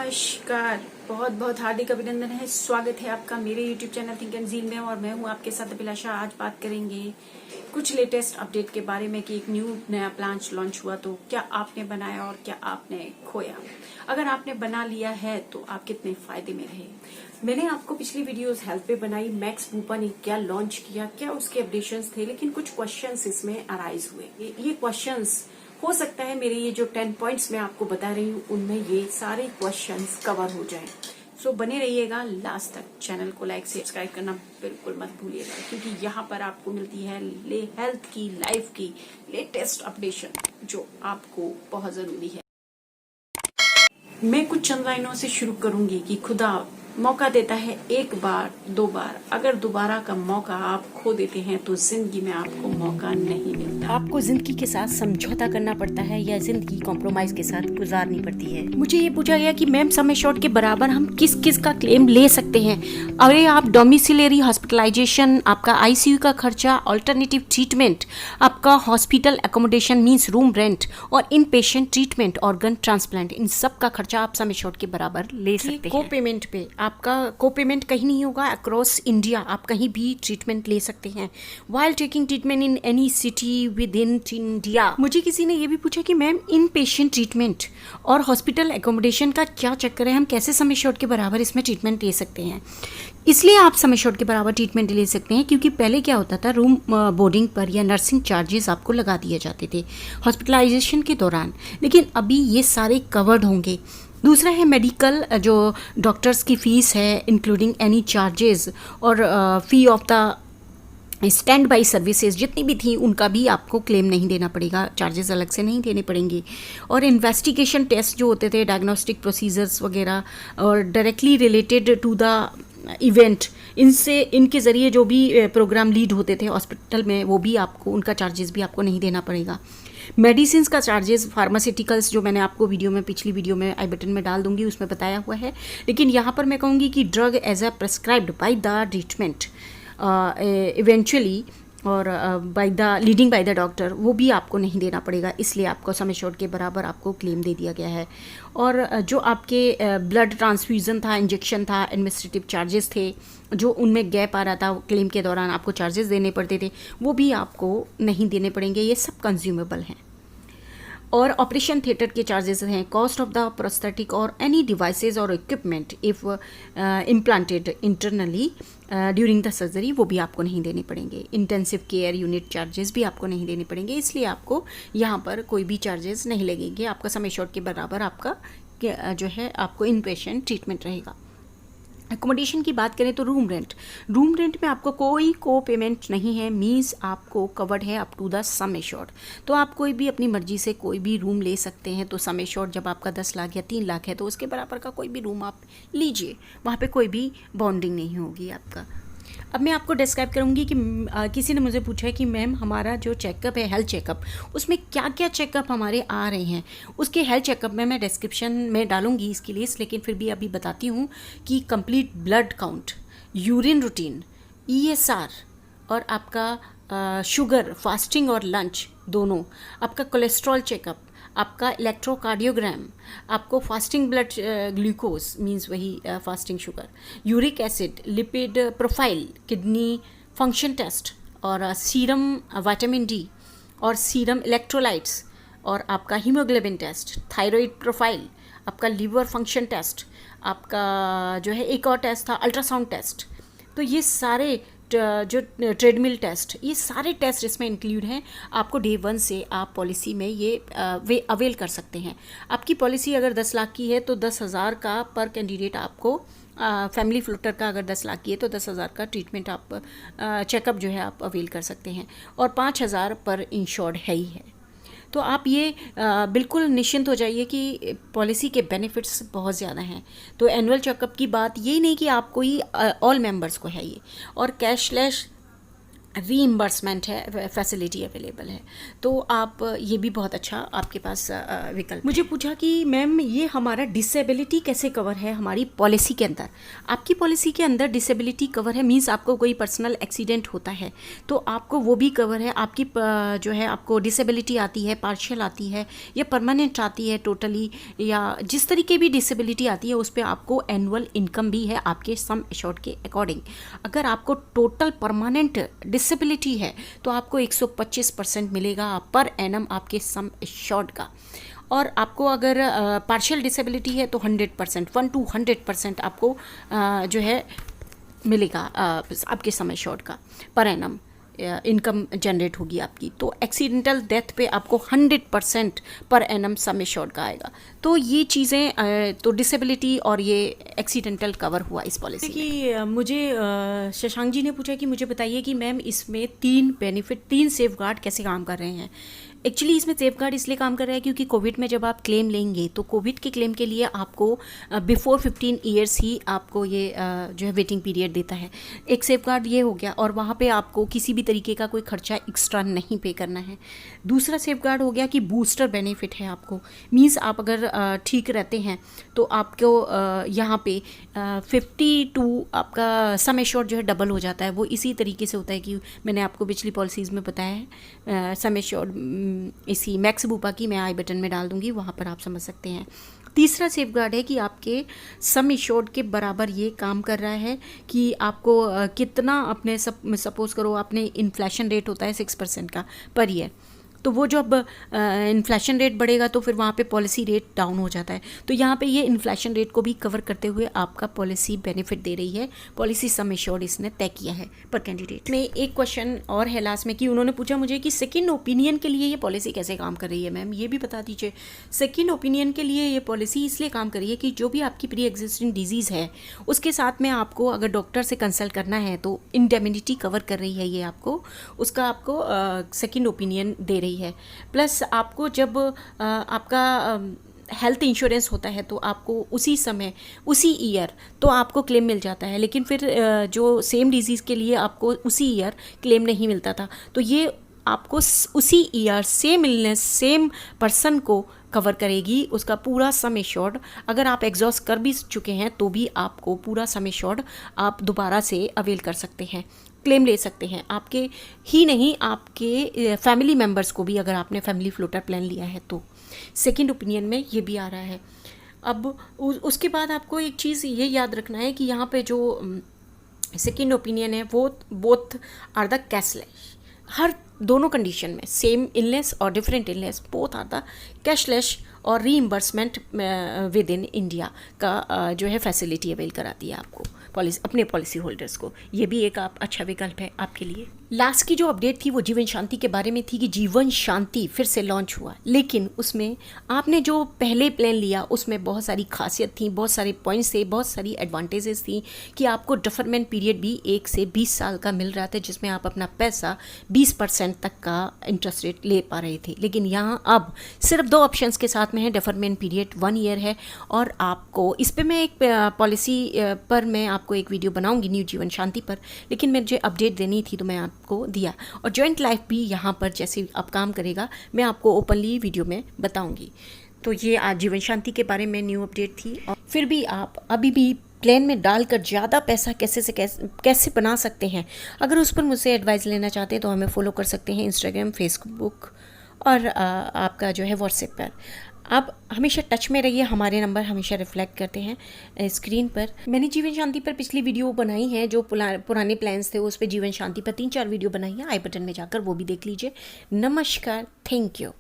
नमस्कार, बहुत बहुत हार्दिक अभिनंदन है। स्वागत है आपका मेरे YouTube channel think and zeal में और मैं हूं आपके साथ अभिलाषा। आज बात करेंगे कुछ लेटेस्ट अपडेट के बारे में कि एक नया प्लान लॉन्च हुआ तो क्या आपने बनाया और क्या आपने खोया। अगर आपने बना लिया है तो आप कितने फायदे में रहे। मैंने आपको पिछली वीडियोस हेल्थ पे बनाई, मैक्स बूपा ने क्या लॉन्च किया, क्या उसके अपडेशंस थे, लेकिन कुछ क्वेश्चंस इसमें अराइज हुए। ये क्वेश्चंस हो सकता है मेरे ये जो 10 पॉइंट्स मैं आपको बता रही हूँ उनमें ये सारे क्वेश्चंस कवर हो जाएं। सो बने रहिएगा लास्ट तक। चैनल को लाइक सब्सक्राइब करना बिल्कुल मत भूलिएगा, क्योंकि यहाँ पर आपको मिलती है हेल्थ की, लाइफ की लेटेस्ट अपडेशन जो आपको बहुत जरूरी है। मैं कुछ चंद लाइनों से शुरू करूंगी कि खुदा मौका देता है एक बार, दो बार। अगर दोबारा का मौका आप खो देते हैं तो जिंदगी में आपको मौका नहीं मिलता। आपको जिंदगी के साथ समझौता करना पड़ता है या जिंदगी कॉम्प्रोमाइज के साथ गुजारनी पड़ती है। मुझे ये पूछा गया कि मैम सम एश्योर्ड के बराबर हम किस किस का क्लेम ले सकते हैं। अरे आप डोमिसिलरी हॉस्पिटलाइजेशन, आपका आईसीयू का खर्चा, अल्टरनेटिव ट्रीटमेंट, आपका hospital accommodation means room rent और इन पेशेंट ट्रीटमेंट, ऑर्गन ट्रांसप्लांट, इन सब का खर्चा आप सम एश्योर्ड के बराबर ले सकते हैं। को पेमेंट पे आपका को पेमेंट कहीं नहीं होगा। अक्रॉस इंडिया आप कहीं भी ट्रीटमेंट ले सकते हैं while taking treatment in any city with in India. मुझे किसी ने ये भी पूछा कि मैम इन पेशेंट ट्रीटमेंट और हॉस्पिटल एकोमोडेशन का क्या चक्कर है, हम कैसे सम एश्योर्ड के बराबर इसमें ट्रीटमेंट ले सकते हैं। इसलिए आप सम एश्योर्ड के बराबर ट्रीटमेंट ले सकते हैं क्योंकि पहले क्या होता था, रूम बोर्डिंग पर या नर्सिंग चार्जेस आपको लगा दिए जाते थे हॉस्पिटलाइजेशन के दौरान, लेकिन अभी ये सारे कवर्ड होंगे। दूसरा है मेडिकल, जो डॉक्टर्स की फ़ीस है इंक्लूडिंग एनी चार्जेस और फ़ी of the stand by services जितनी भी थी उनका भी आपको क्लेम नहीं देना पड़ेगा, चार्जेस अलग से नहीं देने पड़ेंगे। और इन्वेस्टिगेशन टेस्ट जो होते थे, डायग्नोस्टिक प्रोसीजर्स वगैरह और directly related to the event, इनके ज़रिए जो भी प्रोग्राम लीड होते थे हॉस्पिटल में, वो भी आपको, उनका चार्जेस भी आपको नहीं देना पड़ेगा। मेडिसिन का चार्जेस, फार्मास्यूटिकल्स जो मैंने आपको पिछली वीडियो में आई बटन में डाल दूंगी उसमें बताया हुआ है, लेकिन यहाँ पर मैं कहूँगी कि drug as a prescribed by the treatment eventually और लीडिंग बाय द डॉक्टर, वो भी आपको नहीं देना पड़ेगा। इसलिए आपको सम एश्योर्ड के बराबर आपको क्लेम दे दिया गया है। और जो आपके ब्लड ट्रांसफ्यूज़न था, इंजेक्शन था, एडमिनिस्ट्रेटिव चार्जेस थे, जो उनमें गैप आ रहा था क्लेम के दौरान आपको चार्जेस देने पड़ते थे, वो भी आपको नहीं देने पड़ेंगे। ये सब कंज्यूमेबल हैं। और ऑपरेशन थिएटर के चार्जेस हैं, कॉस्ट ऑफ द प्रोस्थेटिक और एनी डिवाइसेस और equipment if implanted internally during the surgery, वो भी आपको नहीं देने पड़ेंगे। इंटेंसिव केयर यूनिट चार्जेस भी आपको नहीं देने पड़ेंगे। इसलिए आपको यहाँ पर कोई भी चार्जेस नहीं लगेंगे। आपका सम एश्योर्ड के बराबर आपका जो है आपको इन पेशेंट ट्रीटमेंट रहेगा। एकोमोडेशन की बात करें तो रूम रेंट में आपको कोई को पेमेंट नहीं है, मीन्स आपको कवर्ड है up to the sum assured. तो आप कोई भी अपनी मर्जी से कोई भी रूम ले सकते हैं। तो सम एश्योर्ड जब आपका 10 लाख या 3 लाख है तो उसके बराबर का कोई भी रूम आप लीजिए, वहाँ पे कोई भी बॉन्डिंग नहीं होगी आपका। अब मैं आपको डिस्क्राइब करूँगी कि किसी ने मुझे पूछा है कि मैम हमारा जो चेकअप है, हेल्थ चेकअप, उसमें क्या क्या चेकअप हमारे आ रहे हैं। उसके हेल्थ चेकअप में मैं डिस्क्रिप्शन में डालूंगी इसकी लिस्ट, लेकिन फिर भी अभी बताती हूँ कि complete blood count, urine routine, ESR और आपका शुगर, फास्टिंग और लंच दोनों, आपका कोलेस्ट्रॉल चेकअप, आपका इलेक्ट्रोकार्डियोग्राम, आपको फास्टिंग ब्लड ग्लूकोज मींस वही fasting sugar, uric acid, lipid profile, kidney function test और सीरम विटामिन D और सीरम इलेक्ट्रोलाइट्स और आपका हीमोग्लोबिन टेस्ट, थायराइड प्रोफाइल, आपका लीवर फंक्शन टेस्ट, आपका जो है एक और टेस्ट था अल्ट्रासाउंड टेस्ट। तो ये सारे जो ट्रेडमिल टेस्ट, ये सारे टेस्ट इसमें इंक्लूड हैं। आपको डे 1 से आप पॉलिसी में ये वे अवेल कर सकते हैं। आपकी पॉलिसी अगर 10 लाख की है तो 10,000 का पर कैंडिडेट आपको, फैमिली फ्लोटर का अगर 10 लाख की है तो 10,000 का ट्रीटमेंट आप चेकअप जो है आप अवेल कर सकते हैं और 5,000 पर इंश्योर्ड है ही है। तो आप ये बिल्कुल निश्चिंत हो जाइए कि पॉलिसी के बेनिफिट्स बहुत ज़्यादा हैं। तो एनुअल चेकअप की बात यही नहीं कि आपको ही, ऑल मेंबर्स को है ये। और कैशलेस रीइम्बर्समेंट है, फैसिलिटी अवेलेबल है। तो आप ये भी बहुत अच्छा आपके पास विकल्प। मुझे पूछा कि मैम ये हमारा डिसेबिलिटी कैसे कवर है हमारी पॉलिसी के अंदर। आपकी पॉलिसी के अंदर डिसेबिलिटी कवर है, मीन्स आपको कोई पर्सनल एक्सीडेंट होता है तो आपको वो भी कवर है। आपकी जो है आपको डिसेबिलिटी आती है, पार्शियल आती है या परमानेंट आती है टोटली, या जिस तरीके भी डिसेबिलिटी आती है उस पर आपको एनुअल इनकम भी है आपके सम एश्योर्ड के अकॉर्डिंग। अगर आपको टोटल परमानेंट डिसेबिलिटी है तो आपको 125% मिलेगा पर एनम आपके सम एश्योर्ड का। और आपको अगर पार्शियल डिसेबिलिटी है तो 100%, 100% आपको जो है मिलेगा आपके सम एश्योर्ड का पर एनम इनकम जनरेट होगी आपकी। तो एक्सीडेंटल डेथ पे आपको 100% पर एनम सम एश्योर्ड का आएगा। तो ये चीज़ें तो डिसेबिलिटी और ये एक्सीडेंटल कवर हुआ इस पॉलिसी कि मुझे शशांक जी ने पूछा कि मुझे बताइए कि मैम इसमें 3 बेनिफिट, 3 सेफगार्ड कैसे काम कर रहे हैं। एक्चुअली इसमें सेफगार्ड इसलिए काम कर रहा है क्योंकि कोविड में जब आप क्लेम लेंगे तो कोविड के क्लेम के लिए आपको बिफोर 15 ईयर्स ही आपको ये जो है वेटिंग पीरियड देता है। एक सेफगार्ड ये हो गया, और वहाँ पे आपको किसी भी तरीके का कोई खर्चा एक्स्ट्रा नहीं पे करना है। दूसरा सेफगार्ड हो गया कि बूस्टर बेनिफिट है आपको, मीन्स आप अगर ठीक रहते हैं तो आपको यहाँ पे 52 आपका सम एश्योर्ड जो है डबल हो जाता है। वो इसी तरीके से होता है कि मैंने आपको पिछली पॉलिसीज़ में बताया है। सम एश्योर्ड इसी मैक्स बूपा की मैं आई बटन में डाल दूंगी, वहाँ पर आप समझ सकते हैं। तीसरा सेफगार्ड है कि आपके सम एश्योर्ड के बराबर ये काम कर रहा है कि आपको कितना अपने सपोज करो अपने इन्फ्लेशन रेट होता है 6% का पर ईयर, तो वो जब इन्फ्लेशन रेट बढ़ेगा तो फिर वहाँ पे पॉलिसी रेट डाउन हो जाता है। तो यहाँ पे ये इन्फ्लेशन रेट को भी कवर करते हुए आपका पॉलिसी बेनिफिट दे रही है। पॉलिसी सम एश्योर्ड इसने तय किया है पर कैंडिडेट में। एक क्वेश्चन और है लास्ट में कि उन्होंने पूछा मुझे कि सेकेंड ओपिनियन के लिए ये पॉलिसी कैसे काम कर रही है। मैम ये भी बता दीजिए। सेकेंड ओपिनियन के लिए ये पॉलिसी इसलिए काम कर रही है कि जो भी आपकी प्री एग्जिस्टिंग डिजीज़ है उसके साथ में आपको अगर डॉक्टर से कंसल्ट करना है तो इंडेमिनिटी कवर कर रही है ये आपको, उसका आपको सेकेंड ओपिनियन दे रही है। प्लस आपको जब आपका हेल्थ इंश्योरेंस होता है तो आपको उसी समय उसी ईयर तो आपको क्लेम मिल जाता है, लेकिन फिर जो सेम डिजीज़ के लिए आपको उसी ईयर क्लेम नहीं मिलता था। तो ये आपको उसी year same illness same person को कवर करेगी, उसका पूरा सम एश्योर्ड। अगर आप एग्जॉस्ट कर भी चुके हैं तो भी आपको पूरा सम एश्योर्ड आप दोबारा से अवेल कर सकते हैं, क्लेम ले सकते हैं। आपके ही नहीं आपके फैमिली मेम्बर्स को भी, अगर आपने फैमिली फ्लोटर प्लान लिया है तो सेकंड ओपिनियन में ये भी आ रहा है। अब उसके बाद आपको एक चीज़ ये याद रखना है कि यहाँ पे जो सेकंड ओपिनियन है वो बोथ आर द कैशलेस। हर दोनों कंडीशन में सेम इलनेस और different illness both are the cashless और रीइम्बर्समेंट विद इन इंडिया का जो है फैसिलिटी अवेल कराती है आपको पॉलिसी, अपने पॉलिसी होल्डर्स को। ये भी एक आप अच्छा विकल्प है आपके लिए। लास्ट की जो अपडेट थी वो जीवन शांति के बारे में थी कि जीवन शांति फिर से लॉन्च हुआ, लेकिन उसमें आपने जो पहले प्लान लिया उसमें बहुत सारी खासियत थी, बहुत सारे पॉइंट्स थे, बहुत सारी एडवांटेजेस थी कि आपको डिफरमेंट पीरियड भी 1 से 20 साल का मिल रहा था, जिसमें आप अपना पैसा 20% तक का इंटरेस्ट रेट ले पा रहे थे। लेकिन यहाँ अब सिर्फ 2 ऑप्शंस के साथ में है। डिफरमेंट पीरियड 1 ईयर है, और आपको इस पर मैं एक पॉलिसी पर मैं आपको एक वीडियो बनाऊंगी न्यू जीवन शांति पर, लेकिन मुझे अपडेट देनी थी तो मैं आपको दिया। और जॉइंट लाइफ भी यहाँ पर जैसे अब काम करेगा मैं आपको ओपनली वीडियो में बताऊंगी। तो ये आज जीवन शांति के बारे में न्यू अपडेट थी। और फिर भी आप अभी भी प्लान में डालकर ज़्यादा पैसा कैसे बना सकते हैं, अगर उस पर मुझसे एडवाइस लेना चाहते हैं तो हमें फॉलो कर सकते हैं इंस्टाग्राम, फेसबुक और आपका जो है व्हाट्सएप पर। आप हमेशा टच में रहिए, हमारे नंबर हमेशा रिफ्लेक्ट करते हैं स्क्रीन पर। मैंने जीवन शांति पर पिछली वीडियो बनाई है, जो पुराने प्लान्स थे उस पर जीवन शांति पर 3-4 वीडियो बनाई है, आई बटन में जाकर वो भी देख लीजिए। नमस्कार, थैंक यू।